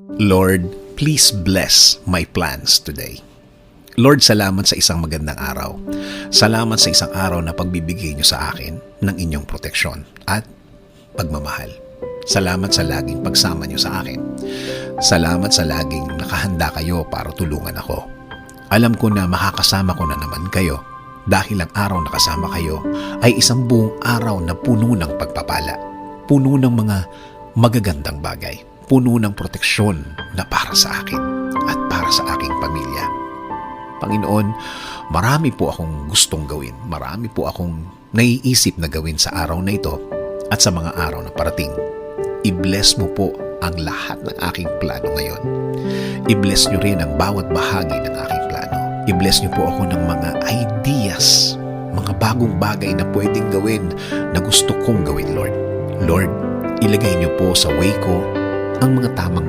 Lord, please bless my plans today. Lord, salamat sa isang magandang araw. Salamat sa isang araw na pagbibigay niyo sa akin ng inyong proteksyon at pagmamahal. Salamat sa laging pagsama niyo sa akin. Salamat sa laging nakahanda kayo para tulungan ako. Alam ko na makakasama ko na naman kayo dahil ang araw na kasama kayo ay isang buong araw na puno ng pagpapala, puno ng mga magagandang bagay, puno ng proteksyon na para sa akin at para sa aking pamilya. Panginoon, marami po akong gustong gawin. Marami po akong naiisip na gawin sa araw na ito at sa mga araw na parating. I-bless mo po ang lahat ng aking plano ngayon. I-bless niyo rin ang bawat bahagi ng aking plano. I-bless niyo po ako ng mga ideas, mga bagong bagay na pwedeng gawin na gusto kong gawin, Lord. Lord, ilagay niyo po sa way ko ang mga tamang